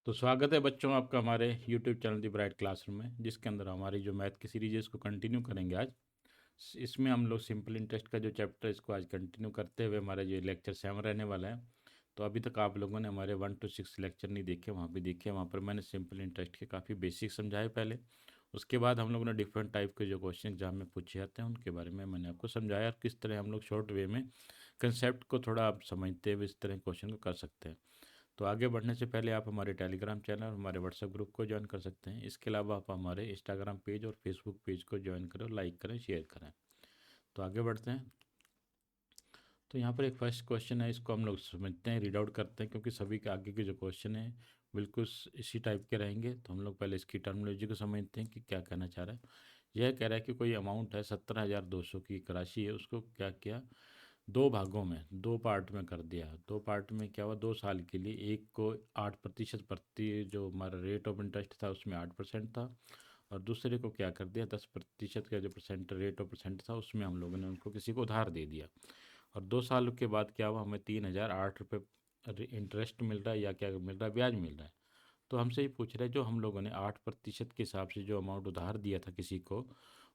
तो स्वागत है बच्चों आपका हमारे यूट्यूब चैनल दी ब्राइट क्लासरूम में, जिसके अंदर हमारी जो मैथ की सीरीज है इसको कंटिन्यू करेंगे आज। इसमें हम लोग सिंपल इंटरेस्ट का जो चैप्टर है इसको आज कंटिन्यू करते हुए हमारा जो लेक्चर 7 रहने वाला है। तो अभी तक आप लोगों ने हमारे 1 to 6 लेक्चर नहीं देखे, वहाँ भी देखे। वहाँ पर मैंने सिंपल इंटरेस्ट के काफ़ी बेसिक समझाए पहले। उसके बाद हम लोगों ने डिफरेंट टाइप के जो क्वेश्चन एग्जाम में पूछे जाते हैं उनके बारे में मैंने आपको समझाया, और किस तरह हम लोग शॉर्ट वे में कंसेप्ट को थोड़ा आप समझते हुए इस तरह क्वेश्चन को कर सकते हैं। तो आगे बढ़ने से पहले आप हमारे टेलीग्राम चैनल और हमारे व्हाट्सएप ग्रुप को ज्वाइन कर सकते हैं। इसके अलावा आप हमारे इंस्टाग्राम पेज और फेसबुक पेज को ज्वाइन करें, लाइक करें, शेयर करें। तो आगे बढ़ते हैं। तो यहाँ पर एक फर्स्ट क्वेश्चन है, इसको हम लोग समझते हैं, रीड आउट करते हैं, क्योंकि सभी के आगे के जो क्वेश्चन है बिल्कुल इसी टाइप के रहेंगे। तो हम लोग पहले इसकी टर्मिनोलॉजी को समझते हैं कि क्या कहना चाह रहा है। यह कह रहा है कि कोई अमाउंट है 17,200 की एक राशि है, उसको क्या किया, दो भागों में, दो पार्ट में कर दिया। दो पार्ट में क्या हुआ, 2 साल के लिए एक को 8% प्रति, जो हमारा रेट ऑफ इंटरेस्ट था उसमें 8% था, और दूसरे को क्या कर दिया, 10% का जो परसेंट रेट ऑफ परसेंट था उसमें हम लोगों ने उनको किसी को उधार दे दिया। और 2 साल के बाद क्या हुआ, हमें 3,008 रुपये इंटरेस्ट मिल रहा है, या क्या मिल रहा है, ब्याज मिल रहा है। तो हमसे ये पूछ रहे हैं जो हम लोगों ने 8% के हिसाब से जो अमाउंट उधार दिया था किसी को,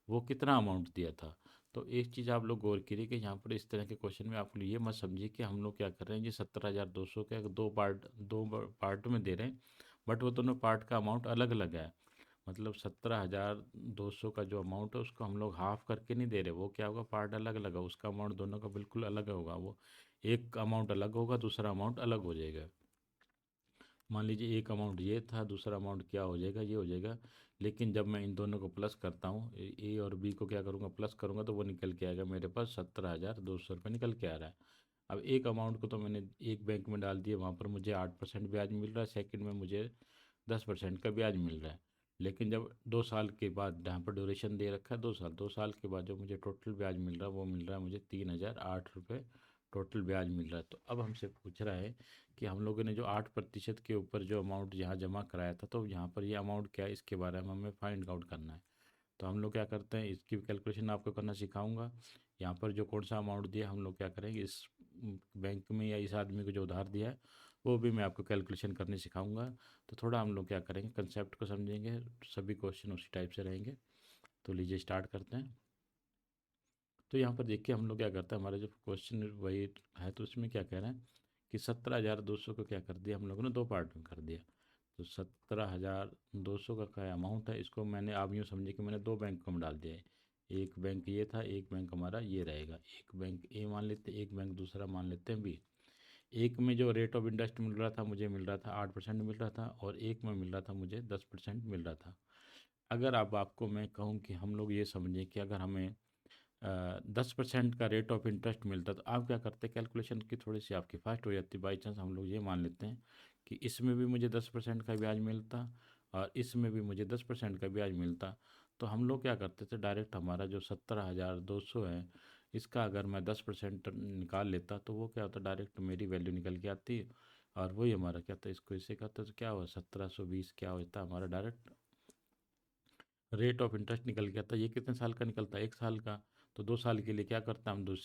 वो कितना अमाउंट दिया था। तो एक चीज़ आप लोग गौर करिए कि यहाँ पर इस तरह के क्वेश्चन में आप लोग ये मत समझिए कि हम लोग क्या कर रहे हैं, ये 17,200 का दो पार्ट में दे रहे हैं, बट वो दोनों पार्ट का अमाउंट अलग अलग है। मतलब 17,200 का जो अमाउंट है उसको हम लोग हाफ करके नहीं दे रहे, वो क्या होगा, पार्ट अलग अलग है, उसका अमाउंट दोनों का बिल्कुल अलग होगा। वो एक अमाउंट अलग होगा, दूसरा अमाउंट अलग हो जाएगा। मान लीजिए एक अमाउंट ये था, दूसरा अमाउंट क्या हो जाएगा, ये हो जाएगा। लेकिन जब मैं इन दोनों को प्लस करता हूँ, ए और बी को क्या करूँगा, प्लस करूँगा, तो वो निकल के आएगा मेरे पास 17,200 रुपये निकल के आ रहा है। अब एक अमाउंट को तो मैंने एक बैंक में डाल दिया, वहाँ पर मुझे 8% ब्याज मिल रहा है, सेकंड में मुझे 10% का ब्याज मिल रहा है। लेकिन जब 2 साल के बाद, जहाँ पर ड्यूरेशन दे रखा है 2 साल, 2 साल के बाद जो मुझे टोटल ब्याज मिल रहा है वो मिल रहा है मुझे 3,008 रुपये टोटल ब्याज मिल रहा है। तो अब हमसे पूछ रहा है कि हम लोगों ने जो 8% के ऊपर जो अमाउंट यहाँ जमा कराया था, तो यहाँ पर ये अमाउंट क्या है, इसके बारे में हमें फाइंड आउट करना है। तो हम लोग क्या करते हैं, इसकी कैलकुलेशन आपको करना सिखाऊंगा। यहाँ पर जो कौन सा अमाउंट दिया, हम लोग क्या करेंगे, इस बैंक में या इस आदमी को जो उधार दिया है वो भी मैं आपको कैलकुलेशन करने सिखाऊंगा। तो थोड़ा हम लोग क्या करेंगे, कंसेप्ट को समझेंगे, सभी क्वेश्चन उसी टाइप से रहेंगे। तो लीजिए स्टार्ट करते हैं। तो यहाँ पर देखिए हम लोग क्या करते हैं, हमारा जो क्वेश्चन वही है, तो उसमें क्या कह रहे हैं कि 17,200 को क्या कर दिया हम लोगों ने, दो पार्ट में कर दिया। तो 17,200 का क्या अमाउंट है, इसको मैंने, आप यूँ समझिए कि मैंने दो बैंकों में डाल दिया है। एक बैंक ये था, एक बैंक हमारा ये रहेगा। एक बैंक ए मान लेते हैं, एक बैंक दूसरा मान लेते हैं बी। एक में जो रेट ऑफ इंटरेस्ट मिल रहा था, मुझे मिल रहा था 8% मिल रहा था, और एक में मिल रहा था मुझे 10% मिल रहा था। अगर अब आपको मैं कहूँ कि हम लोग ये समझें कि अगर हमें 10% का रेट ऑफ इंटरेस्ट मिलता, तो आप क्या करते, कैलकुलेशन की थोड़ी सी आपकी फास्ट हो जाती। बाई चांस हम लोग ये मान लेते हैं कि इसमें भी मुझे 10% का ब्याज मिलता और इसमें भी मुझे 10% का ब्याज मिलता, तो हम लोग क्या करते थे, डायरेक्ट हमारा जो 17,200 है, इसका अगर मैं 10% निकाल लेता तो वो क्या होता, डायरेक्ट मेरी वैल्यू निकल के आती। और वही हमारा क्या था, इसको इससे करते तो क्या हुआ, 1720 क्या होता हमारा डायरेक्ट रेट ऑफ इंटरेस्ट निकल गया था। ये कितने साल का निकलता है, 1 साल का। तो 2 साल के लिए क्या करता, हम 2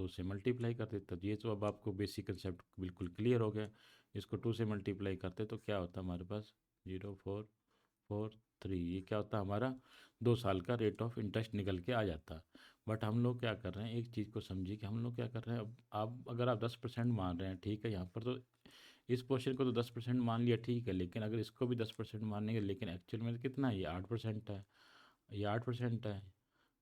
से मल्टीप्लाई कर देते। तो ये तो अब आपको बेसिक कंसेप्ट बिल्कुल क्लियर हो गया। इसको 2 से मल्टीप्लाई करते तो क्या होता हमारे पास, 0,443, ये क्या होता हमारा 2 साल का रेट ऑफ इंटरेस्ट निकल के आ जाता। बट हम लोग क्या कर रहे हैं, एक चीज़ को समझिए कि हम लोग क्या कर रहे हैं, अब आप अगर आप 10% मान रहे हैं, ठीक है, यहाँ पर तो इस पोर्शन को तो 10% मान लिया, ठीक है, लेकिन अगर इसको भी 10% मानेंगे, लेकिन एक्चुअल में कितना है, ये 8% है, ये 8% है।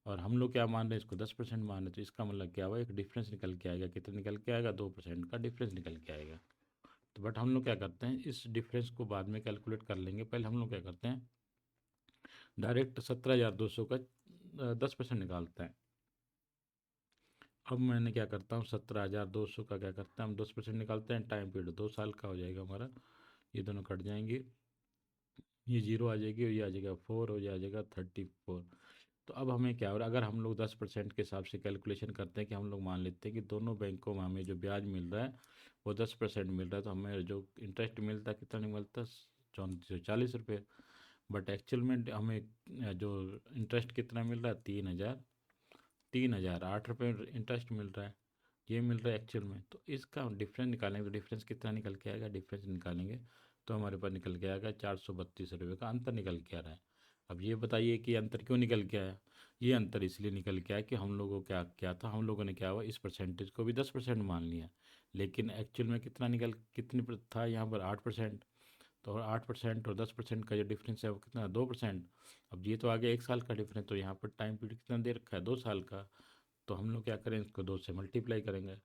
और हम लोग क्या मान रहे हैं, इसको 10% मान रहे हैं, तो इसका मतलब क्या हुआ, एक डिफरेंस निकल के आएगा। कितना निकल के आएगा, 2% का डिफरेंस निकल के आएगा। तो बट हम लोग क्या करते हैं, इस डिफरेंस को बाद में कैलकुलेट कर लेंगे। पहले हम लोग क्या करते हैं, डायरेक्ट 17,200 का 10% निकालते हैं। अब मैंने क्या करता हूँ, 17,200 का क्या करते हैं, हम 10% निकालते हैं, टाइम पीरियड 2 साल का हो जाएगा हमारा। ये दोनों कट जाएंगे, ये जीरो आ जाएगी, और ये आ जाएगा 4, और ये आ जाएगा 34। तो अब हमें क्या हो रहा है, अगर हम लोग 10% के हिसाब से कैलकुलेशन करते हैं, कि हम लोग मान लेते हैं कि दोनों बैंकों में हमें जो ब्याज मिल रहा है वो 10% मिल रहा है, तो हमें जो इंटरेस्ट मिलता है कितना नहीं मिलता, 3440 रुपये। बट एक्चुअल में हमें जो इंटरेस्ट कितना मिल रहा है, 3,008 रुपये इंटरेस्ट मिल रहा है, ये मिल रहा है एक्चुअल में। तो इसका डिफरेंस निकालेंगे, तो डिफरेंस कितना निकल के आएगा, डिफरेंस निकालेंगे तो हमारे पास निकल के आएगा 432 रुपये का अंतर निकल के आ रहा है। अब ये बताइए कि अंतर क्यों निकल के आया। ये अंतर इसलिए निकल के आया कि हम लोगों को क्या क्या था, हम लोगों ने क्या हुआ, इस परसेंटेज को भी 10% मान लिया, लेकिन एक्चुअल में कितनी था यहाँ पर 8%। तो 8% और 10% का जो डिफरेंस है वो कितना, 2%। अब ये तो आ गया 1 साल का डिफरेंस, तो यहाँ पर टाइम पीरियड कितना दे रखा है, 2 साल का। तो हम लोग क्या करें, इसको 2 से मल्टीप्लाई करेंगे।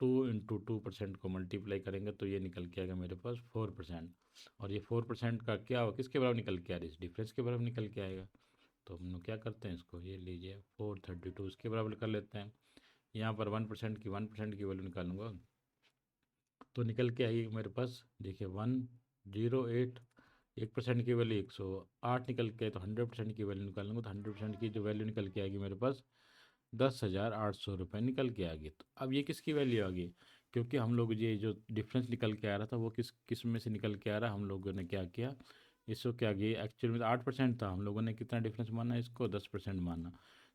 2 × 2% को मल्टीप्लाई करेंगे तो ये निकल के आएगा मेरे पास 4%। और ये 4% का क्या हो, किसके बराबर निकल के आ रही है, इस डिफरेंस के बराबर निकल के आएगा। तो हम लोग क्या करते हैं, इसको ये लीजिए 432 इसके बराबर कर लेते हैं। यहाँ पर 1% की वैल्यू निकालूंगा तो निकल के आएगी मेरे पास, देखिए 108। 1% की वैल्यू 108 निकल के, तो 100% की वैल्यू निकालूंगा तो 100% की जो वैल्यू निकल के आएगी मेरे पास 10,800 रुपये निकल के आ गई। तो अब ये किसकी वैल्यू आ गई, क्योंकि हम लोग ये जो डिफरेंस निकल के आ रहा था वो किस किस में से निकल के आ रहा है, हम लोगों ने क्या किया, इसको क्या किया, एक्चुअल में तो 8% था, हम लोगों ने कितना डिफरेंस माना, इसको 10% माना।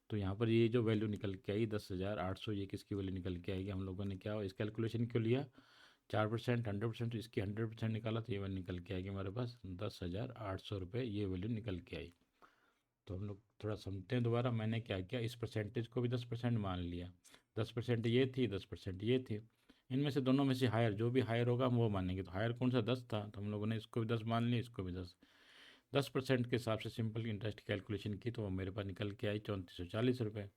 तो यहाँ पर ये जो वैल्यू निकल के आई 10,800, ये किसकी वैल्यू निकल के आएगी, हम लोगों ने क्या इस कैलकुलेशन क्यों लिया, 4%, 100%, इसकी 100% निकाला तो ये वैल्यू निकल के आएगी हमारे पास 10,800 रुपये, ये वैल्यू निकल के आई। तो हम लोग थोड़ा समझते हैं दोबारा, मैंने क्या किया, इस परसेंटेज को भी 10% मान लिया। 10% ये थी, 10% ये थी, इनमें से दोनों में से हायर, जो भी हायर होगा हम वो मानेंगे। तो हायर कौन सा, 10 था, तो हम लोगों ने इसको भी 10 मान लिया, इसको भी 10% के हिसाब से सिंपल इंटरेस्ट कैलकुलेशन की तो वो मेरे पास निकल के आई 3440 रुपये।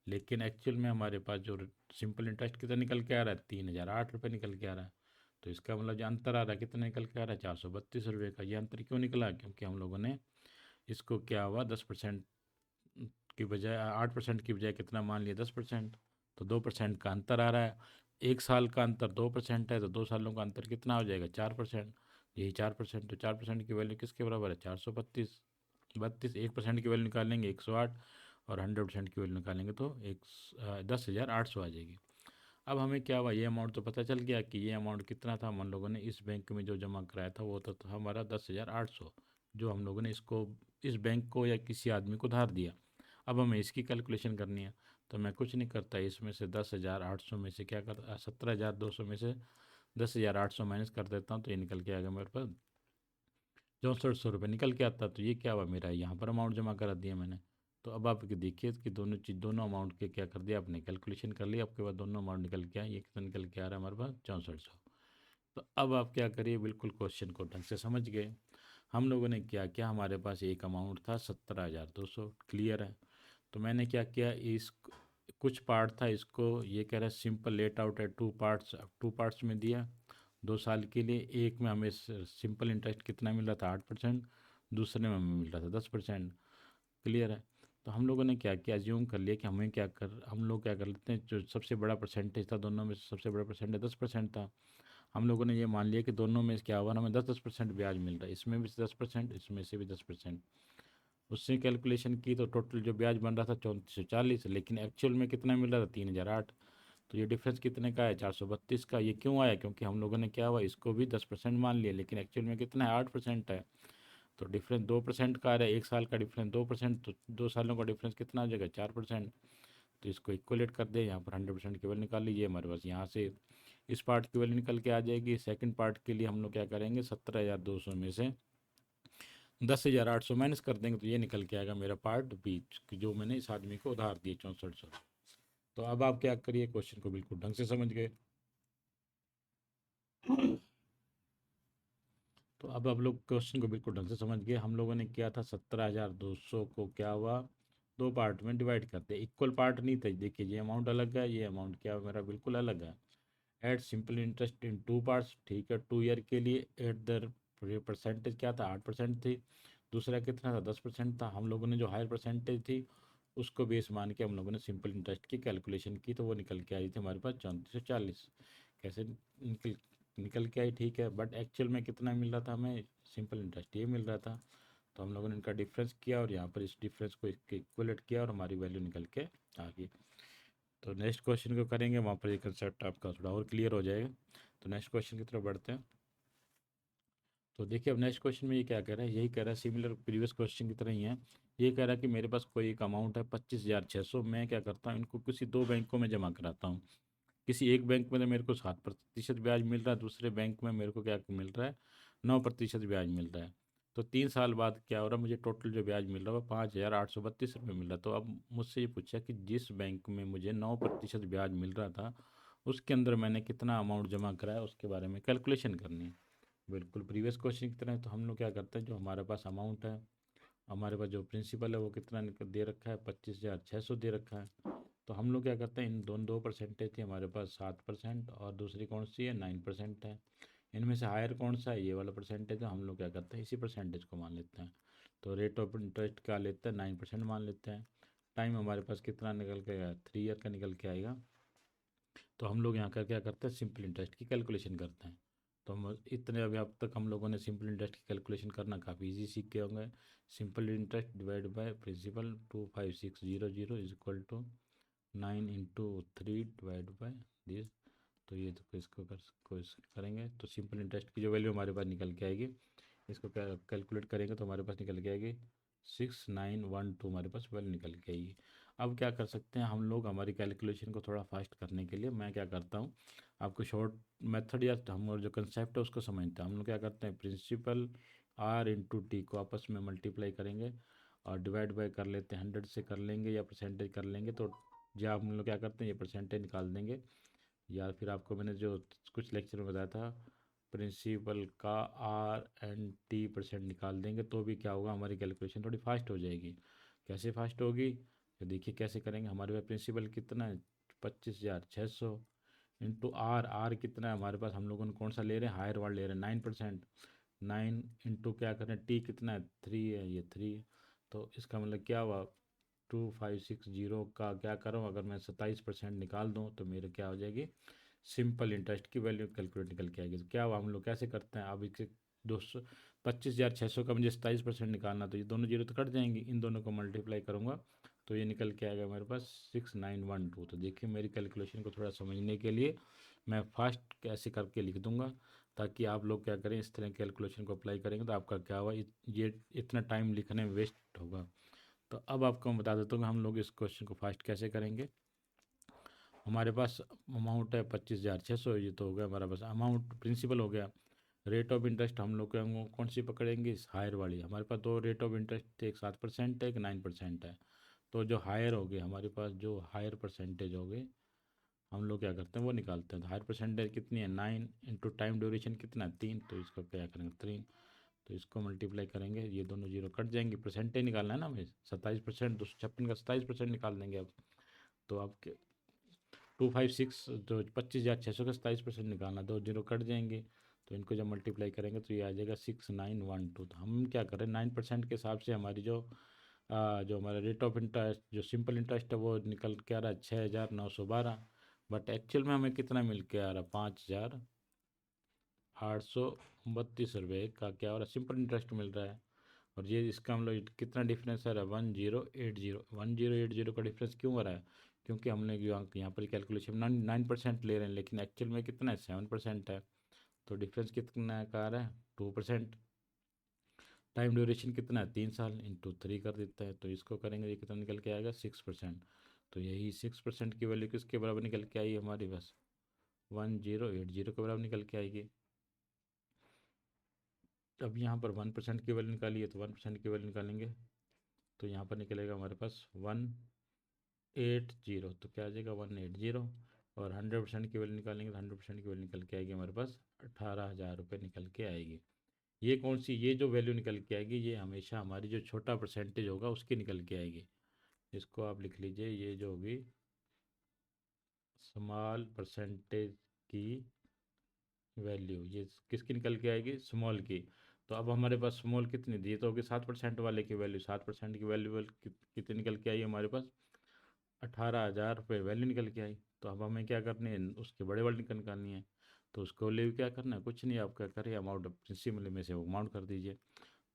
लेकिन एक्चुअल में हमारे पास जो सिंपल इंटरेस्ट कितना निकल के आ रहा है, 3008 रुपये निकल के आ रहा है। तो इसका मतलब जो अंतर आ रहा है कितना निकल के आ रहा है, 432 रुपये का। ये अंतर क्यों निकला, क्योंकि हम लोगों ने इसको क्या हुआ, 10% की बजाय 8% की बजाय कितना मान लिया, 10%। तो 2% का अंतर आ रहा है। 1 साल का अंतर 2% है, तो 2 सालों का अंतर कितना हो जाएगा, 4%। यही 4%, तो 4% की वैल्यू किसके बराबर है, 432। 1% की वैल्यू निकालेंगे 108, और 100% की वैल्यू निकालेंगे तो 10,800 आ जाएगी। अब हमें क्या हुआ, ये अमाउंट तो पता चल गया कि ये अमाउंट कितना था, हम लोगों ने इस बैंक में जो जमा कराया था वो तो था हमारा 10,800, जो हम लोगों ने इसको इस बैंक को या किसी आदमी को उधार दिया। अब हमें इसकी कैलकुलेशन करनी है, तो मैं कुछ नहीं करता, इसमें से 10,800 में से क्या करता, 17,200 में से 10,800 माइनस कर देता हूँ, तो ये निकल के आएगा मेरे पास 6400 रुपये निकल के आता। तो ये क्या हुआ, मेरा यहाँ पर अमाउंट जमा करा दिया मैंने। तो अब आप देखिए कि दोनों अमाउंट के क्या कर दिया आपने, कैलकुलेशन कर लिया, आपके पास दोनों अमाउंट निकल के आए, ये कितना निकल के आ रहा है हमारे पास 6400। तो अब आप क्या करिए, बिल्कुल क्वेश्चन को ढंग से समझ गए। हम लोगों ने क्या किया, हमारे पास एक अमाउंट था 17,200, क्लियर है। तो मैंने क्या किया, इस कुछ पार्ट था, इसको ये कह रहा है सिंपल लेट आउट है, 2 पार्ट्स में दिया 2 साल के लिए। एक में हमें सिंपल इंटरेस्ट कितना मिल रहा था, 8%, दूसरे में हमें मिल रहा था 10%, क्लियर है। तो हम लोगों ने क्या किया, अज्यूम कर लिया कि हम लोग क्या कर लेते हैं, जो सबसे बड़ा परसेंटेज था दोनों में से, सबसे बड़ा परसेंटेज 10% था। हम लोगों ने ये मान लिया कि दोनों में क्या हुआ, हमें 10-10% ब्याज मिल रहा है, इसमें भी 10%, इसमें से भी 10%। उससे कैलकुलेशन की तो टोटल जो ब्याज बन रहा था 3440, लेकिन एक्चुअल में कितना मिल रहा था, 3008। तो ये डिफरेंस कितने का है, 432 का। ये क्यों आया, क्योंकि हम लोगों ने क्या हुआ, इसको भी 10% मान लिया, लेकिन एक्चुअल में कितना है, 8% है। तो डिफरेंस 2% का आ रहा है, 1 साल का डिफरेंस 2%, तो 2 सालों का डिफरेंस कितना आ जाएगा, 4%। तो इसको इक्वलेट कर दे, यहाँ पर 100% की वैल्यू निकाल लीजिए हमारे पास, यहाँ से इस पार्ट की वैल्यू निकल के आ जाएगी। सेकंड पार्ट के लिए हम लोग क्या करेंगे, 17,200 में से 10,800 माइनस कर देंगे, तो ये निकल के आएगा मेरा पार्ट बी, जो मैंने इस आदमी को उधार दिए 6400। तो अब आप क्या करिए, क्वेश्चन को बिल्कुल ढंग से समझ गए। तो अब आप लोग क्वेश्चन को बिल्कुल ढंग से समझ गए। हम लोगों ने किया था 17,200 को क्या हुआ, 2 पार्ट में डिवाइड कर दिया, इक्वल पार्ट नहीं था, देखिए ये अमाउंट अलग है, ये अमाउंट क्या मेरा बिल्कुल अलग है। At simple interest in 2 parts, ठीक है, 2 ईयर के लिए। एट द परसेंटेज क्या था, 8% थी, दूसरा कितना था, 10% था। हम लोगों ने जो हायर परसेंटेज थी उसको बेस मान के हम लोगों ने सिंपल इंटरेस्ट की कैलकुलेशन की, तो वो निकल के आई थी हमारे पास 3440। कैसे निकल के आई, ठीक है, बट एक्चुअल में कितना मिल रहा था हमें, सिंपल इंटरेस्ट ये मिल रहा था। तो हम लोगों ने इनका डिफरेंस किया और यहाँ पर इस डिफरेंस को इक्वलेट किया और हमारी वैल्यू निकल के आ गई। तो नेक्स्ट क्वेश्चन को करेंगे, वहाँ पर ये कंसेप्ट आपका थोड़ा और क्लियर हो जाएगा। तो नेक्स्ट क्वेश्चन की तरफ बढ़ते हैं। तो देखिए अब नेक्स्ट क्वेश्चन में ये क्या कह रहा है, यही कह रहा है सिमिलर प्रीवियस क्वेश्चन की तरह ही है। ये कह रहा है कि मेरे पास कोई एक अमाउंट है 25,600, मैं क्या करता हूँ, इनको किसी 2 बैंकों में जमा कराता हूँ। किसी एक बैंक में तो मेरे को 7% ब्याज मिल रहा है, दूसरे बैंक में मेरे को क्या मिल रहा है, 9% ब्याज मिल रहा है। तो 3 साल बाद क्या हो रहा है, मुझे टोटल जो ब्याज मिल रहा है वो 5,832 रुपये मिल रहा है। तो अब मुझसे ये पूछा कि जिस बैंक में मुझे 9% ब्याज मिल रहा था उसके अंदर मैंने कितना अमाउंट जमा कराया उसके बारे में कैलकुलेशन करनी है। बिल्कुल प्रीवियस क्वेश्चन की तरह। तो हम लोग क्या करते हैं, जो हमारे पास अमाउंट है, हमारे पास जो प्रिंसिपल है वो कितना दे रखा है, 25,600 दे रखा है। तो हम लोग क्या करते हैं, इन दोनों दो परसेंटेज थी हमारे पास, 7% और दूसरी कौन सी है, 9% है। इनमें से हायर कौन सा है, ये वाला परसेंटेज है। हम लोग क्या करते हैं, इसी परसेंटेज को मान लेते हैं। तो रेट ऑफ इंटरेस्ट क्या लेते हैं, 9% मान लेते हैं। टाइम हमारे पास कितना निकल के आएगा, 3 ईयर का निकल के आएगा। तो हम लोग यहाँ का क्या करते हैं, सिंपल इंटरेस्ट की कैलकुलेशन करते हैं। तो हम इतने अभी अब तक हम लोगों ने सिंपल इंटरेस्ट की कैलकुलेशन करना काफ़ी इजी सीख गए होंगे। Simple interest divide by principal 25600 is equal to 9 × 3 divide by this. तो ये तो इसको करेंगे तो सिंपल इंटरेस्ट की जो वैल्यू हमारे पास निकल के आएगी, इसको क्या कैलकुलेट करेंगे तो हमारे पास निकल के आएगी 6912 हमारे पास वैल्यू निकल के आएगी। अब क्या कर सकते हैं हम लोग, हमारी कैलकुलेशन को थोड़ा फास्ट करने के लिए मैं क्या करता हूँ, आपको शॉर्ट मेथड या हम और जो कंसेप्ट है उसको समझते हैं। हम लोग क्या करते हैं, प्रिंसिपल R × T को आपस में मल्टीप्लाई करेंगे और डिवाइड बाय कर लेते हैं, 100 से कर लेंगे या परसेंटेज कर लेंगे। तो या हम लोग क्या करते हैं, ये परसेंटेज निकाल देंगे, या फिर आपको मैंने जो कुछ लेक्चर में बताया था, प्रिंसिपल का R × T% निकाल देंगे तो भी क्या होगा, हमारी कैलकुलेशन थोड़ी फास्ट हो जाएगी। कैसे फास्ट होगी, तो देखिए कैसे करेंगे। हमारे पास प्रिंसिपल कितना है, 25,600 इंटू आर कितना है हमारे पास, हम लोगों ने कौन सा ले रहे हैं, हायर वाला ले रहे हैं, 9%। 9 इंटू क्या करें, टी कितना है, 3 है, ये 3। तो इसका मतलब क्या हुआ, 2560 का क्या करूँ, अगर मैं 27% निकाल दूँ तो मेरे क्या हो जाएगी, सिंपल इंटरेस्ट की वैल्यू कैलकुलेट निकल के आएगी। तो क्या हुआ, हम लोग कैसे करते हैं, अब इसे 25,600 का मुझे 27% निकालना, तो ये दोनों जीरो तो कट जाएंगी, इन दोनों को मल्टीप्लाई करूँगा तो ये निकल के आएगा मेरे पास 6912। तो देखिए मेरी कैलकुलेशन को थोड़ा समझने के लिए मैं फास्ट कैसे करके लिख दूंगा, ताकि आप लोग क्या करें, इस तरह कैलकुलेशन को अप्लाई करेंगे तो आपका क्या हुआ, ये इतना टाइम लिखने में वेस्ट होगा। तो अब आपको मैं बता देता हूँ कि हम लोग इस क्वेश्चन को फास्ट कैसे करेंगे। हमारे पास अमाउंट है 25,600, ये तो हो गया हमारा पास अमाउंट, प्रिंसिपल हो गया। रेट ऑफ इंटरेस्ट हम लोग कौन सी पकड़ेंगे, इस हायर वाली। हमारे पास दो रेट ऑफ इंटरेस्ट, एक 7% है, एक 9% है। तो जो हायर हो गए हमारे पास, जो हायर परसेंटेज हो गए, हम लोग क्या करते हैं वो निकालते हैं। तो हायर परसेंटेज कितनी है, 9 इंटू टाइम ड्यूरेशन कितना है, 3। तो इसको क्या करेंगे, 3। तो इसको मल्टीप्लाई करेंगे, ये दोनों जीरो कट जाएंगे, परसेंटेज निकालना है ना हमें, 27%, 256 का 27% निकाल देंगे अब। तो आपके 256, जो 25,600 का 27% निकालना, दो जीरो कट जाएंगे। तो इनको जब मल्टीप्लाई करेंगे तो ये आ जाएगा 6912। तो हम क्या करें, 9% के हिसाब से हमारी जो हमारा रेट ऑफ इंटरेस्ट, जो सिंपल इंटरेस्ट है वो निकल के आ रहा है 6,912। बट एक्चुअल में हमें कितना मिल के आ रहा है, 5,832 रुपये का क्या हो रहा है, सिंपल इंटरेस्ट मिल रहा है। और ये इसका हम लोग कितना डिफरेंस आ रहा है, 1080 का डिफरेंस क्यों आ रहा है, क्योंकि हमने यहाँ पर कैलकुलेशन 9% ले रहे हैं, लेकिन एक्चुअल में कितना है, 7% है। तो डिफरेंस कितना का आ रहा है, 2%। टाइम ड्यूरेशन कितना है, 3 साल, इंटू 3 कर देता है। तो इसको करेंगे, ये कितना निकल के आएगा, 6%। तो यही 6% की वैल्यू किसके बराबर निकल के आई हमारी, बस 1080 के बराबर निकल के आएगी। अब यहाँ पर 1% की वैल्यू निकालिए, तो 1% की वैल्यू निकालेंगे तो यहाँ पर निकलेगा हमारे पास 180। तो क्या आ जाएगा, 180। और 100% की वैल्यू निकालेंगे तो 100% की वैल्यू निकल के आएगी हमारे पास 18,000 रुपये निकल के आएगी। ये कौन सी, ये जो वैल्यू निकल के आएगी ये हमेशा हमारी जो छोटा परसेंटेज होगा उसकी निकल के आएगी। इसको आप लिख लीजिए, ये जो होगी स्मॉल परसेंटेज की वैल्यू, ये किसकी निकल के आएगी, स्मॉल की। तो अब हमारे पास स्मॉल कितनी दी, तो होगी 7% वाले की वैल्यू। 7% की वैल्यू कितनी निकल के आई हमारे पास, 18,000 रुपये वैल्यू निकल के आई। तो अब हमें क्या करनी है, उसके बड़े वाले निकालनी है। तो उसको लिए क्या करना है, कुछ नहीं, आप क्या करिए, अमाउंट प्रिंसिपल में से अमाउंट कर दीजिए।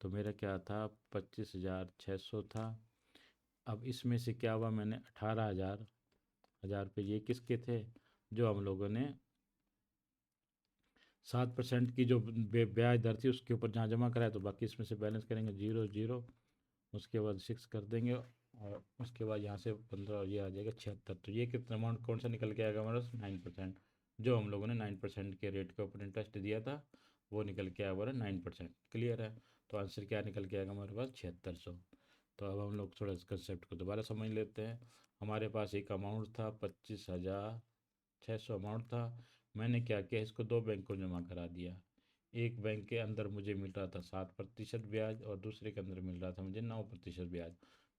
तो मेरा क्या था, 25,600 था। अब इसमें से क्या हुआ, मैंने 18,000 रुपये ये किसके थे, जो हम लोगों ने 7% की जो ब्याज दर थी उसके ऊपर जहाँ जमा कराया, तो बाकी इसमें से बैलेंस करेंगे 0 0। उसके बाद 6 कर देंगे और उसके बाद यहाँ से 15, ये आ जाएगा 76। तो ये कितना अमाउंट कौन सा निकल के आएगा हमारा, 9%, जो हम लोगों ने 9% के रेट के ऊपर इंटरेस्ट दिया था वो निकल के आया हमारा 9%। क्लियर है। तो आंसर क्या निकल के आएगा हमारे पास 7600। तो अब हम लोग थोड़ा इस कंसेप्ट को दोबारा समझ लेते हैं। हमारे पास एक अमाउंट था 25,600 अमाउंट था। मैंने क्या किया, इसको दो बैंकों में जमा करा दिया। एक बैंक के अंदर मुझे मिल रहा था 7% ब्याज और दूसरे के अंदर मिल रहा था मुझे 9% ब्याज।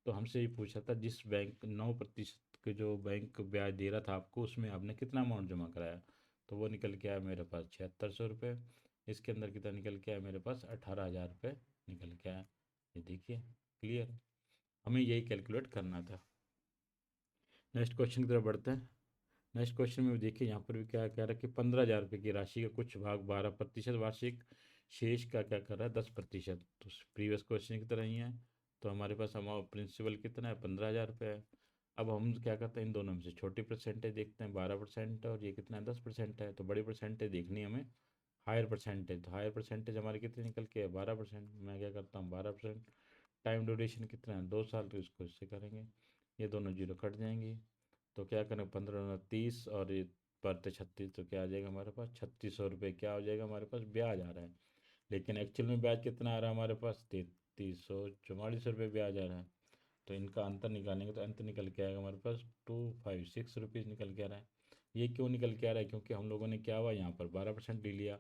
तो हमसे ये पूछा था जिस बैंक 9% के जो बैंक ब्याज दे रहा था आपको, उसमें आपने कितना अमाउंट जमा कराया। तो वो निकल के आया मेरे पास 7600 रुपये। इसके अंदर कितना निकल के आया मेरे पास 18,000 रुपये निकल के आया। ये देखिए। क्लियर। हमें यही कैलकुलेट करना था। नेक्स्ट क्वेश्चन की तरफ बढ़ते हैं। नेक्स्ट क्वेश्चन में भी देखिए, यहाँ पर भी क्या कह रहा है कि 15,000 रुपये की राशि का कुछ भाग 12% वार्षिक, शेष का क्या कर रहा है 10%। तो प्रीवियस क्वेश्चन की तरह ही है। तो हमारे पास अमाउंट प्रिंसिपल कितना है 15,000 रुपये है। अब हम क्या करते हैं, इन दोनों में से छोटी परसेंटेज देखते हैं 12% और ये कितना है 10% है। तो बड़ी परसेंटेज देखनी है हमें हायर परसेंटेज। तो हायर परसेंटेज हमारे कितने निकल के है 12%। मैं क्या करता हूँ 12%। टाइम ड्यूरेशन कितना है 2 साल, तो इसको इससे करेंगे, ये दोनों जीरो कट जाएंगी। तो क्या करें 15×30 और ये बरते 36, तो क्या आ जाएगा हमारे पास 3600 रुपये क्या हो जाएगा हमारे पास ब्याज आ रहा है। लेकिन एक्चुअल में ब्याज कितना आ रहा है हमारे पास 3344 रुपये ब्याज आ रहा है। तो इनका अंतर निकालेंगे तो अंतर निकल के आएगा हमारे पास 256 रुपीज़ निकल के आ रहा है। ये क्यों निकल के आ रहा है, क्योंकि हम लोगों ने क्या हुआ यहाँ पर 12% ले लिया,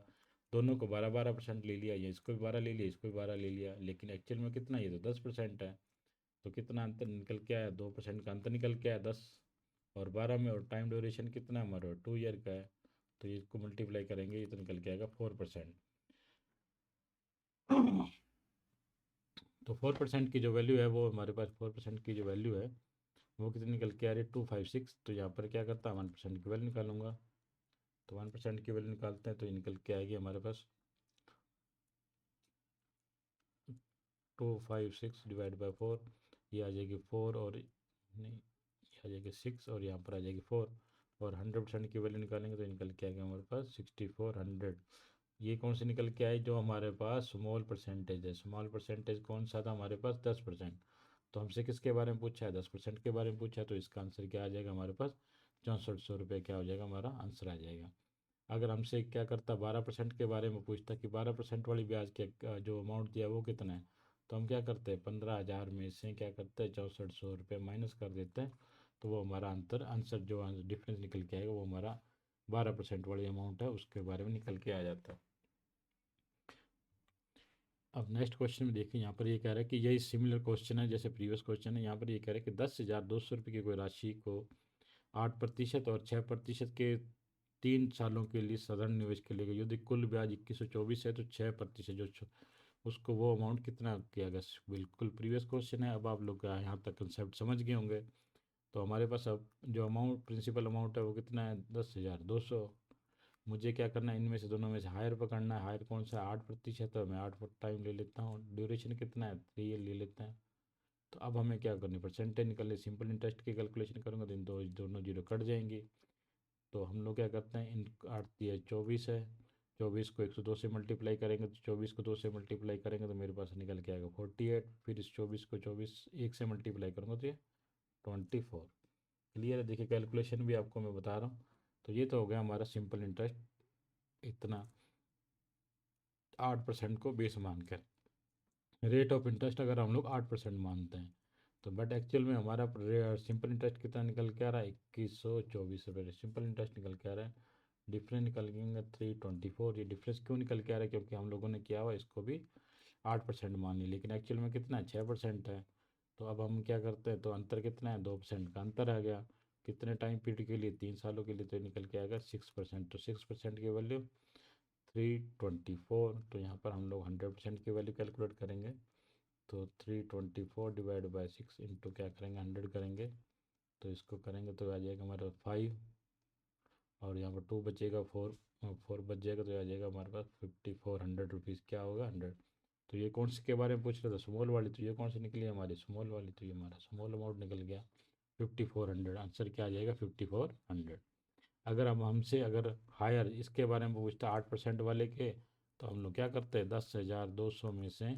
दोनों को 12-12% ले लिया, ये इसको भी 12 ले लिया, इसको भी 12 ले लिया। लेकिन एक्चुअल में कितना, ये तो 10% है। तो कितना अंतर निकल के आया 2% का अंतर निकल के आया 10 और 12 में। और टाइम ड्यूरेशन कितना हमारा 2 ईयर का है। तो इसको मल्टीप्लाई करेंगे ये तो निकल के आएगा 4%। तो 4% की जो वैल्यू है वो हमारे पास 4% की जो वैल्यू है वो कितनी निकल के आ रही है 256। तो यहाँ पर क्या करता है 1% की वैल्यू निकालूंगा। तो 1% की वैल्यू निकालते हैं तो ये निकल के आएगी हमारे पास 256 डिवाइड बाई 4। ये आ जाएगी 4 और नहीं, ये आ जाएगी 6 और यहाँ पर आ जाएगी 4। और 100% की वैल्यू निकालेंगे तो निकल के आएगा हमारे पास 6400। ये कौन सी निकल के आई, जो हमारे पास स्मॉल परसेंटेज है। स्मॉल परसेंटेज कौन सा था हमारे पास 10%। तो हमसे किसके बारे में पूछा है 10% के बारे में पूछा है। तो इसका आंसर क्या आ जाएगा हमारे पास 6400 रुपये क्या हो जाएगा हमारा आंसर आ जाएगा। अगर हमसे क्या करता 12% के बारे में पूछता कि 12% वाली ब्याज के जो अमाउंट दिया वो कितना है, तो हम क्या करते हैं 15,000 में से क्या करते हैं 6400 रुपये माइनस कर देते हैं। तो वो हमारा आंसर जो डिफरेंस निकल के आएगा वो हमारा 12% वाली अमाउंट है उसके बारे में निकल के आ जाता है। अब नेक्स्ट क्वेश्चन में देखिए, यहाँ पर ये कह रहा है कि यही सिमिलर क्वेश्चन है जैसे प्रीवियस क्वेश्चन है। यहाँ पर ये कह रहा है कि 10,200 रुपये की कोई राशि को 8% और 6% के 3 सालों के लिए साधारण निवेश के लिए यदि कुल ब्याज 2124 है तो 6% उसको वो अमाउंट कितना किया गया। बिल्कुल प्रीवियस क्वेश्चन है। अब आप लोग यहाँ तक कंसेप्ट समझ गए होंगे। तो हमारे पास अब जो अमाउंट प्रिंसिपल अमाउंट है वो कितना है 10,200। मुझे क्या करना है, इनमें से दोनों में से हायर पकड़ना है। हायर कौन सा 8% है, मैं 8 टाइम ले लेता हूँ। ड्यूरेशन कितना है 3 ईयर ले लेते हैं। तो अब हमें क्या करनी परसेंटेज निकलने, सिंपल इंटरेस्ट की कैलकुलेशन करूँगा तो इन दोनों जीरो कट जाएंगी। तो हम लोग क्या करते हैं, इन 8 दिया 24 है, 24 को 102 से मल्टीप्लाई करेंगे तो 24 को 2 से मल्टीप्लाई करेंगे तो मेरे पास निकल के आएगा 48। फिर इस 24 को 24 1 से मल्टीप्लाई करूँगा तो ये 24। क्लियर है। देखिए कैलकुलेशन भी आपको मैं बता रहा हूँ। तो ये तो हो गया हमारा सिंपल इंटरेस्ट, इतना 8% को बेस मानकर रेट ऑफ इंटरेस्ट अगर हम लोग 8% मानते हैं। तो बट एक्चुअल में हमारा सिंपल इंटरेस्ट कितना निकल के आ रहा है 2124 रुपये सिंपल इंटरेस्ट निकल के आ रहा है। डिफरेंस निकलेंगे 324। ये डिफरेंस क्यों निकल के आ रहा है, क्योंकि हम लोगों ने किया हुआ इसको भी 8% मान लिया, लेकिन एक्चुअल में कितना है 6% है। तो अब हम क्या करते हैं, तो अंतर कितना है 2% का अंतर आ गया। कितने टाइम पीरियड के लिए 3 सालों के लिए, तो निकल के आएगा 6%। तो 6% की वैल्यू 324। तो यहाँ पर हम लोग 100% की वैल्यू कैलकुलेट करेंगे। तो 324 डिवाइड बाई 6 इंटू क्या करेंगे 100 करेंगे। तो इसको करेंगे तो आ जाएगा हमारे पास 5 और यहाँ पर 2 बचेगा 4, 4 बच जाएगा तो आ जाएगा हमारे पास 5400 रुपीज़ क्या होगा 100। तो ये कौन सी के बारे में पूछ रहा था स्मॉल वाली, तो ये कौन सी निकली हमारी स्मॉल वाली। तो ये हमारा स्मॉल अमाउंट निकल गया 5400। आंसर क्या आ जाएगा 5400। अगर हम हमसे अगर हायर इसके बारे में पूछता 8% वाले के, तो हम लोग क्या करते हैं 10,200 में से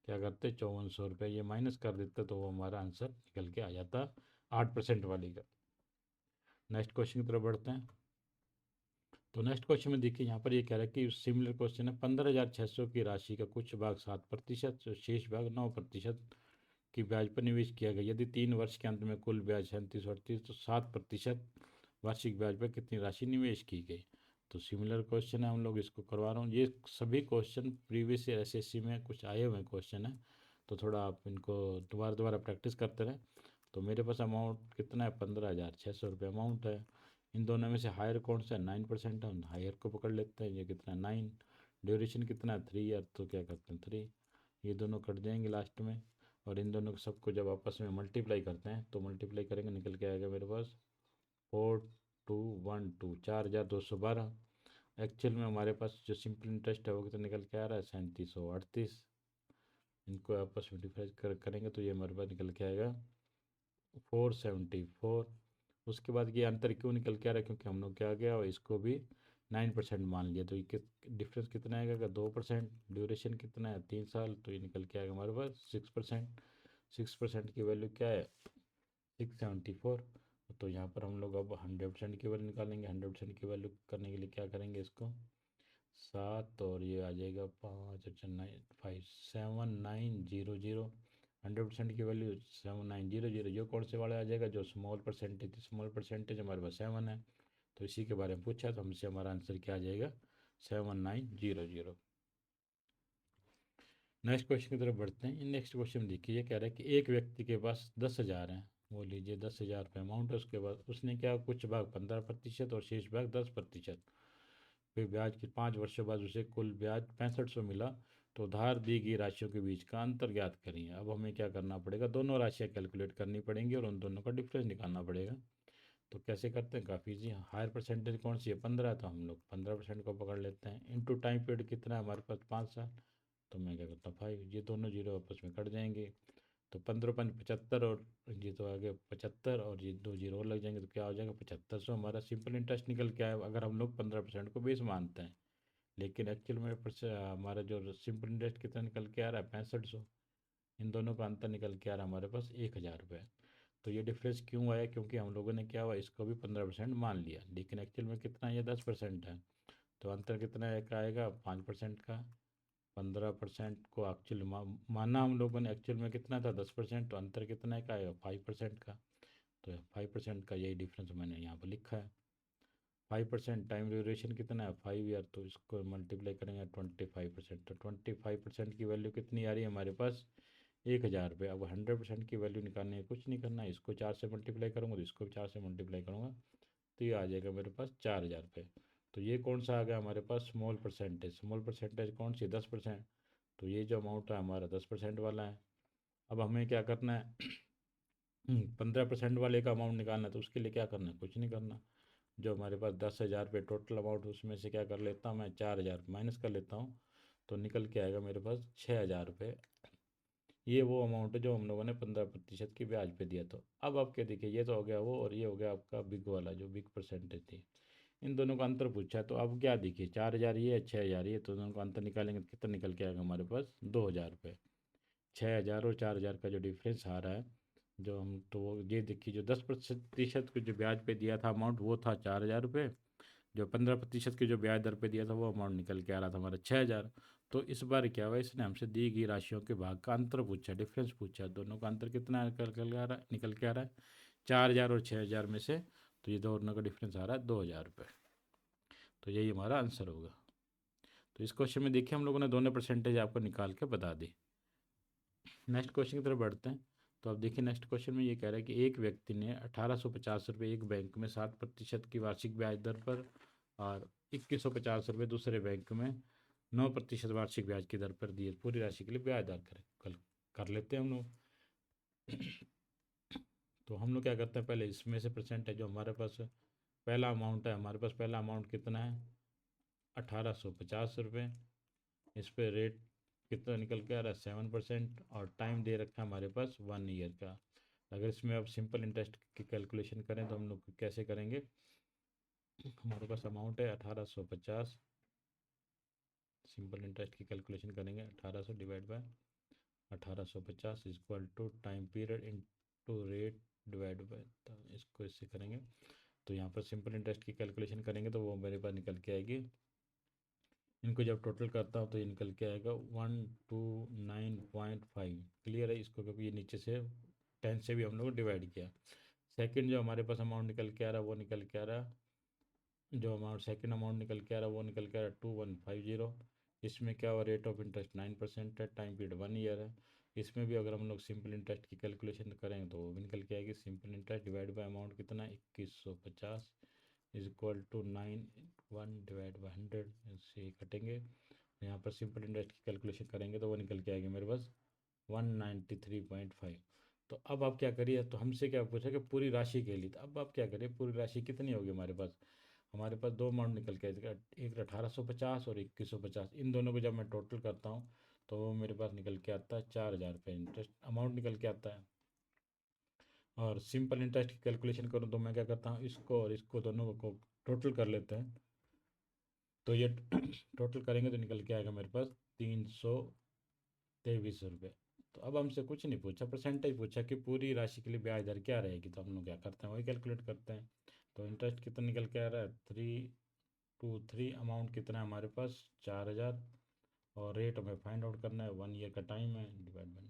क्या करते 5400 रुपये ये माइनस कर देते तो वो हमारा आंसर निकल के आ जाता 8% वाली का। नेक्स्ट क्वेश्चन की तरफ बढ़ते हैं। तो नेक्स्ट क्वेश्चन में देखिए, यहाँ पर ये कह रहा है कि सिमिलर क्वेश्चन है, 15,600 की राशि का कुछ भाग 7% और शेष भाग 9% की ब्याज पर निवेश किया गया। यदि 3 वर्ष के अंत में कुल ब्याज 3738, तो 7% वार्षिक ब्याज पर कितनी राशि निवेश की गई। तो सिमिलर क्वेश्चन है, हम लोग इसको करवा रहा हूँ। ये सभी क्वेश्चन प्रीवियस ईयर एसएससी में कुछ आए हुए क्वेश्चन है, तो थोड़ा आप इनको दोबारा दोबारा प्रैक्टिस करते रहें। तो मेरे पास अमाउंट कितना है, 15,600 रुपये अमाउंट है। इन दोनों में से हायर कौन सा है, 9% है, हायर को पकड़ लेते हैं। ये कितना है, 9। ड्यूरेशन कितना है, 3 ईयर, तो क्या करते हैं 3, ये दोनों कट जाएंगे लास्ट में। और इन दोनों को सबको जब आपस में मल्टीप्लाई करते हैं तो मल्टीप्लाई करेंगे, निकल के आएगा मेरे पास 4212, 4,212। एक्चुअल में हमारे पास जो सिंपल इंटरेस्ट है वो कितना निकल के आ रहा है, 3738। इनको आपस में डिफरेंस करेंगे तो ये हमारे पास निकल के आएगा 474। उसके बाद ये अंतर क्यों निकल के आ रहा है, क्योंकि हम लोग क्या आ गया और इसको भी 9% मान लिया, तो ये डिफरेंस कितना आएगा, 2%। ड्यूरेशन कितना है, 3 साल, तो ये निकल के आएगा हमारे पास 6%। 6% की वैल्यू क्या है, 674। तो यहाँ पर हम लोग अब 100% की वैल्यू निकालेंगे। 100% की वैल्यू करने के लिए क्या करेंगे, इसको 7 और ये आ जाएगा 5, अच्छा 7900। 100% की वैल्यू 7900, जो कौन से वाला आ जाएगा, जो स्मॉल परसेंटेज। स्मॉल परसेंटेज हमारे पास 7 है, तो इसी के बारे में पूछा, तो हमसे हमारा आंसर क्या आ जाएगा, 7900। नेक्स्ट क्वेश्चन की तरफ बढ़ते हैं। नेक्स्ट क्वेश्चन में देखिए, ये कह रहा है कि एक व्यक्ति के पास 10,000 हैं, वो लीजिए 10,000 रुपये अमाउंट है। उसके बाद उसने क्या, कुछ भाग 15% और शेष भाग 10%। फिर ब्याज के 5 वर्षों बाद उसे कुल ब्याज 6500 मिला। तो उधार दी गई राशियों के बीच का अंतर ज्ञात करिए। अब हमें क्या करना पड़ेगा, दोनों राशियाँ कैलकुलेट करनी पड़ेंगी और उन दोनों का डिफरेंस निकालना पड़ेगा। तो कैसे करते हैं, काफ़ी जी, हायर परसेंटेज कौन सी है, 15, तो हम लोग 15% को पकड़ लेते हैं। इनटू टाइम पीरियड कितना है हमारे पास, 5 साल, तो मैं क्या करता हूँ 5, ये दोनों जीरो आपस में कट जाएंगे। तो 15×5 = 75, और ये तो आगे 75, और ये 2 जीरो और लग जाएंगे, तो क्या हो जाएगा 7500। हमारा सिंपल इंटरेस्ट निकल के आया, अगर हम लोग 15% को बेस मानते हैं। लेकिन एक्चुअल में हमारा जो सिंपल इंटरेस्ट कितना निकल के आ रहा है, 6500। इन दोनों का अंतर निकल के आ रहा है हमारे पास 1000 रुपये। तो ये डिफरेंस क्यों आया, क्योंकि हम लोगों ने क्या हुआ, इसको भी 15% मान लिया, लेकिन एक्चुअल में कितना है, ये 10% है। तो अंतर कितना है का आएगा, 5% का। 15% को एक्चुअल माना हम लोगों ने, एक्चुअल में कितना था, 10%, तो अंतर कितना है का आएगा, 5% का। तो 5% का यही डिफरेंस मैंने यहाँ पर लिखा है। 5% टाइम ड्यूरेशन कितना है, 5 ईयर, तो इसको मल्टीप्लाई करेंगे 25%। तो 25% की वैल्यू कितनी आ रही है हमारे पास, 1000 रुपये। अब 100% की वैल्यू निकालने है, कुछ नहीं करना है, इसको 4 से मल्टीप्लाई करूँगा तो इसको भी 4 से मल्टीप्लाई करूँगा, तो ये आ जाएगा मेरे पास 4000 रुपये। तो ये कौन सा आ गया हमारे पास, स्मॉल परसेंटेज। स्मॉल परसेंटेज कौन सी, 10%। तो ये जो अमाउंट है हमारा 10% वाला है। अब हमें क्या करना है, 15% वाले का अमाउंट निकालना है, तो उसके लिए क्या करना है, कुछ नहीं करना। जो हमारे पास 10,000 रुपये टोटल अमाउंट, उसमें से क्या कर लेता हूँ मैं, 4,000 माइनस कर लेता हूँ, तो निकल के आएगा मेरे पास 6,000 रुपये। ये वो अमाउंट है जो हम लोगों ने 15% की ब्याज पे दिया। तो अब आप क्या देखिए, ये तो हो गया वो, और ये हो गया आपका बिग वाला जो बिग परसेंटेज थी। इन दोनों का अंतर पूछा, तो अब क्या देखिए, 4,000 ये है, 6,000 ये, तो दोनों का अंतर निकालेंगे तो कितना निकल के आएगा हमारे पास, 2,000 रुपये। 6,000 और 4,000 का जो डिफरेंस आ रहा है, जो हम तो वो ये देखिए, जो 10% को जो ब्याज पे दिया था अमाउंट, वो था 4,000 रुपये। जो 15% के जो ब्याज दर पे दिया था वो अमाउंट निकल के आ रहा था हमारा 6,000। तो इस बार क्या हुआ, इसने हमसे दी गई राशियों के भाग का अंतर पूछा, डिफरेंस पूछा, दोनों का अंतर कितना निकल के आ रहा है 4,000 और 6,000 में से। तो ये दोनों का डिफरेंस आ रहा है 2,000 रुपये। तो यही हमारा आंसर होगा। तो इस क्वेश्चन में देखिए, हम लोगों ने दोनों परसेंटेज आपको निकाल के बता दी। नेक्स्ट क्वेश्चन की तरफ बढ़ते हैं। तो अब देखिए, नेक्स्ट क्वेश्चन में ये कह रहा है कि एक व्यक्ति ने 1,850 रुपये एक बैंक में 7% की वार्षिक ब्याज दर पर, और 2,150 रुपये दूसरे बैंक में 9% वार्षिक ब्याज की दर पर दिए। पूरी राशि के लिए ब्याज दर करें, कल कर लेते हैं हम लोग। तो हम लोग क्या करते हैं, पहले इसमें से परसेंट है जो हमारे पास पहला अमाउंट है, हमारे पास पहला अमाउंट कितना है, 1,850 रुपये। इस पर रेट कितना निकल के आ रहा है, 7%, और टाइम दे रखा है हमारे पास 1 ईयर का। अगर इसमें अब सिंपल इंटरेस्ट की कैलकुलेशन करें तो हम लोग कैसे करेंगे, हमारे पास अमाउंट है 1,850। सिंपल इंटरेस्ट की कैलकुलेशन करेंगे, 1,800 divide by 1,850 equal to time period into rate divide by, तो इसको इससे करेंगे तो यहाँ पर सिंपल इंटरेस्ट की कैलकुलेशन करेंगे तो वो मेरे पास निकल के आएगी। इनको जब टोटल करता हूँ तो ये निकल के आएगा 129.5। क्लियर है इसको, क्योंकि ये नीचे से 10 से भी हम लोग डिवाइड किया। सेकंड जो हमारे पास अमाउंट निकल के आ रहा है वो निकल के आ रहा, जो अमाउंट सेकंड अमाउंट निकल के आ रहा है वो निकल के आ रहा 2150। इसमें क्या हुआ, रेट ऑफ इंटरेस्ट 9% है, टाइम पीरियड 1 ईयर है। इसमें भी अगर हम लोग सिंपल इंटरेस्ट की कैलकुलेशन करेंगे तो वो भी निकल के आएगी। Simple interest divide by amount कितना 2150 is equal to 91 divide by 100 से कटेंगे। यहाँ पर सिंपल इंटरेस्ट की कैलकुलेशन करेंगे तो वो निकल के आएगी मेरे पास 193.5। तो अब आप क्या करिए, तो हमसे क्या पूछा कि पूरी राशि के लिए, तो अब आप क्या करिए, पूरी राशि कितनी होगी हमारे पास दो अमाउंट निकल के आएगा, एक 1850 और 2150। इन दोनों को जब मैं टोटल करता हूँ तो वो मेरे पास निकल के आता है 4000 रुपये इंटरेस्ट अमाउंट निकल के आता है। और सिंपल इंटरेस्ट की कैलकुलेशन करूँ तो मैं क्या करता हूँ, इसको और इसको दोनों को टोटल कर लेते हैं। तो ये टोटल करेंगे तो निकल के आएगा मेरे पास 323 रुपये। तो अब हमसे कुछ नहीं पूछा, परसेंटेज पूछा कि पूरी राशि के लिए ब्याज दर क्या रहेगी, तो हम लोग क्या करते हैं वही कैलकुलेट करते हैं। तो इंटरेस्ट कितना निकल के आ रहा है 323, अमाउंट कितना है हमारे पास 4000, और रेट हमें फाइंड आउट करना है, 1 ईयर का टाइम है, डिवाइड बाई।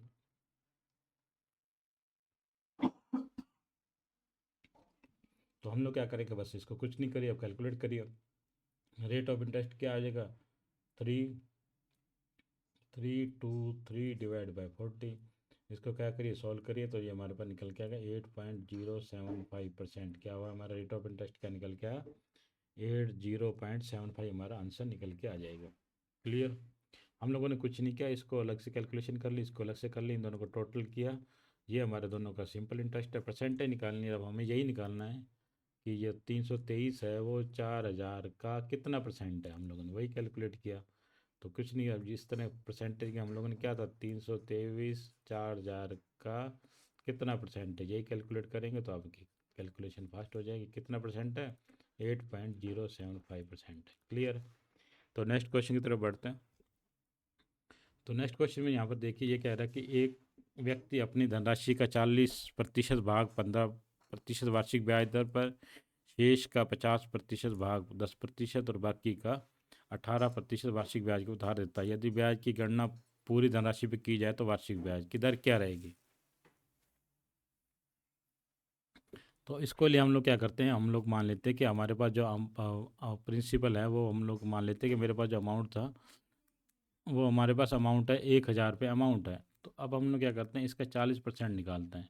तो हम लोग क्या करेंगे, बस इसको कुछ नहीं करिए, अब कैलकुलेट करिए। रेट ऑफ इंटरेस्ट क्या आ जाएगा, 3323 डिवाइड बाई 40। इसको क्या करिए, सॉल्व करिए तो ये हमारे पास निकल के आएगा 8.075%। क्या हुआ हमारा रेट ऑफ इंटरेस्ट क्या निकल के आया, 80.75 हमारा आंसर निकल के आ जाएगा। क्लियर। हम लोगों ने कुछ नहीं किया, इसको अलग से कैलकुलेशन कर ली, इसको अलग से कर ली, इन दोनों को टोटल किया। ये हमारे दोनों का सिंपल इंटरेस्ट है, परसेंटेज निकालनी है। अब हमें यही निकालना है कि ये 323 है वो 4000 का कितना परसेंट है, हम लोगों ने वही कैलकुलेट किया। तो कुछ नहीं, अब जिस तरह परसेंटेज के हम लोगों ने क्या था, 323 4000 का कितना परसेंट है, यही कैलकुलेट करेंगे तो आपकी कैलकुलेशन फास्ट हो जाएगी। कितना परसेंट है, 8.075% है। क्लियर। तो नेक्स्ट क्वेश्चन की तरफ बढ़ते हैं। तो नेक्स्ट क्वेश्चन में यहाँ पर देखिए, ये कह रहा है कि एक व्यक्ति अपनी धनराशि का 40% भाग 15% वार्षिक ब्याज दर पर, शेष का 50% भाग 10% और बाकी का 18% वार्षिक ब्याज को उधार देता है। यदि ब्याज की गणना पूरी धनराशि पर की जाए तो वार्षिक ब्याज की दर क्या रहेगी। तो इसको लिए हम लोग क्या करते हैं, हम लोग मान लेते हैं कि हमारे पास जो प्रिंसिपल है वो हम लोग मान लेते हैं कि मेरे पास जो अमाउंट था वो हमारे पास अमाउंट है 1000 रुपये अमाउंट है। तो अब हम लोग क्या करते हैं, इसका 40% निकालते हैं।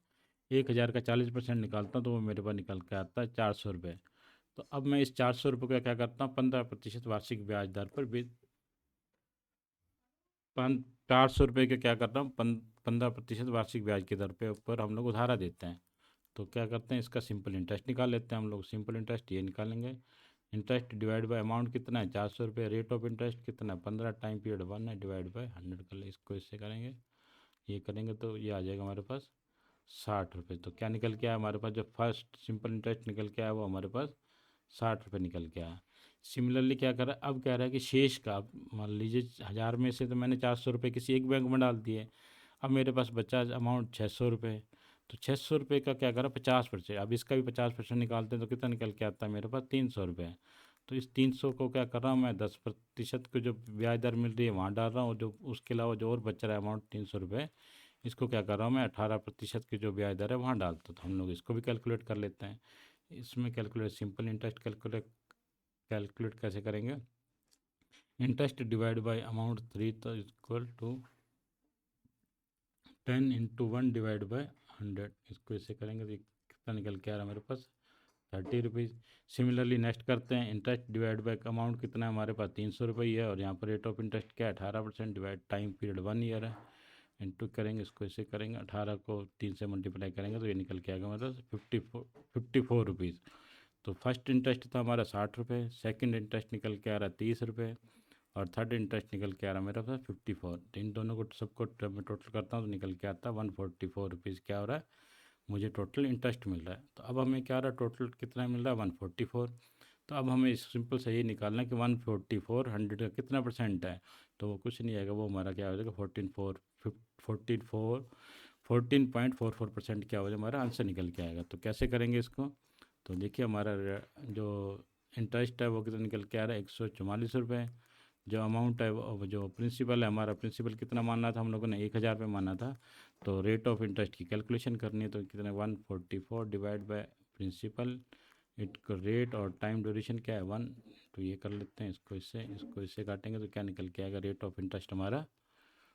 1000 का 40% निकालता हूँ तो वो मेरे पास निकल के आता है 400 रुपये। तो अब मैं इस 400 रुपये का क्या करता हूँ, 15% वार्षिक ब्याज दर पर 400 रुपये का क्या करता हूँ, 15% वार्षिक ब्याज की दर पे ऊपर हम लोग उधारा देते हैं। तो क्या करते हैं, इसका सिंपल इंटरेस्ट निकाल लेते हैं हम लोग। सिंपल इंटरेस्ट ये निकालेंगे, इंटरेस्ट डिवाइड बाय अमाउंट कितना है 400 रुपये, रेट ऑफ इंटरेस्ट कितना है 15, टाइम पीरियड 1 है, डिवाइड बाय 100 कर ले। इसको इससे करेंगे, ये करेंगे तो ये आ जाएगा हमारे पास 60 रुपये। तो क्या निकल के आया हमारे पास, जो फर्स्ट सिंपल इंटरेस्ट निकल के आया वो हमारे पास 60 रुपये निकल के आया। सिमिलरली क्या कर रहा है, अब कह रहा है कि शेष का, अब मान लीजिए 1000 में से तो मैंने 400 रुपये किसी एक बैंक में डाल दिए, अब मेरे पास बचा अमाउंट 600 रुपये। तो 600 रुपये का क्या करा 50%, अब इसका भी 50% निकालते हैं तो कितना निकल के आता है मेरे पास 300 रुपये। तो इस 300 को क्या कर रहा हूँ मैं, 10% को जो ब्याज दर मिल रही है वहाँ डाल रहा हूँ, जो उसके अलावा जो और बच रहा है अमाउंट 300 रुपये, इसको क्या कर रहा हूँ मैं 18% की जो ब्याज दर है वहाँ डालता हूँ। तो हम लोग इसको भी कैलकुलेट कर लेते हैं। इसमें कैलकुलेट सिंपल इंटरेस्ट कैलकुलेट कैसे करेंगे, इंटरेस्ट डिवाइड बाय अमाउंट 3 तो इक्वल टू 10 × 1 डिवाइड बाय 100। इसको इससे करेंगे तो कितना निकल के आ रहा है मेरे पास 30 रुपीज़। सिमिलरली नेक्स्ट करते हैं, इंटरेस्ट डिवाइड बाय अमाउंट कितना है हमारे पास 300 रुपये है, और यहाँ पर रेट ऑफ इंटरेस्ट क्या है 18%, डिवाइड टाइम पीरियड 1 ईयर है, इंटू करेंगे, इसको इसे करेंगे 18 को 3 से मल्टीप्लाई करेंगे तो ये निकल के आएगा मतलब 54 रुपीज़। तो फर्स्ट इंटरेस्ट था हमारा 60 रुपये, सेकंड इंटरेस्ट निकल के आ रहा है 30 रुपये, और थर्ड इंटरेस्ट निकल के आ रहा है मेरा पास 54। तो इन दोनों को सबको मैं टोटल करता हूँ तो निकल के आता है 144 रुपीज़ क्या हो रहा है, मुझे टोटल इंटरेस्ट मिल रहा है। तो अब हमें क्या रहा है, टोटल कितना मिल रहा है 144। तो अब हमें सिंपल से ये निकालना है कि 144 100 का कितना परसेंट है, तो वो कुछ नहीं आएगा, वो हमारा क्या हो जाएगा 14.44% क्या हो जाएगा, हमारा आंसर निकल के आएगा। तो कैसे करेंगे इसको, तो देखिए हमारा जो इंटरेस्ट है वो कितना निकल के आ रहा है, 144 रुपये। जो अमाउंट है वो जो प्रिंसिपल है, हमारा प्रिंसिपल कितना मानना था हम लोगों ने, 1000 रुपये माना था। तो रेट ऑफ इंटरेस्ट की कैलकुलेशन करनी है, तो कितना 144 डिवाइड बाय प्रिंसिपल रेट, और टाइम ड्यूरेशन क्या है 1। तो ये कर लेते हैं, इसको इससे काटेंगे तो क्या निकल के आएगा, रेट ऑफ इंटरेस्ट हमारा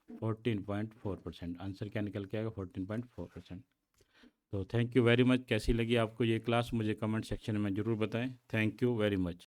14.4%। आंसर क्या निकल के आएगा, 14.4%। तो थैंक यू वेरी मच। कैसी लगी आपको ये क्लास, मुझे कमेंट सेक्शन में ज़रूर बताएं। Thank you very much.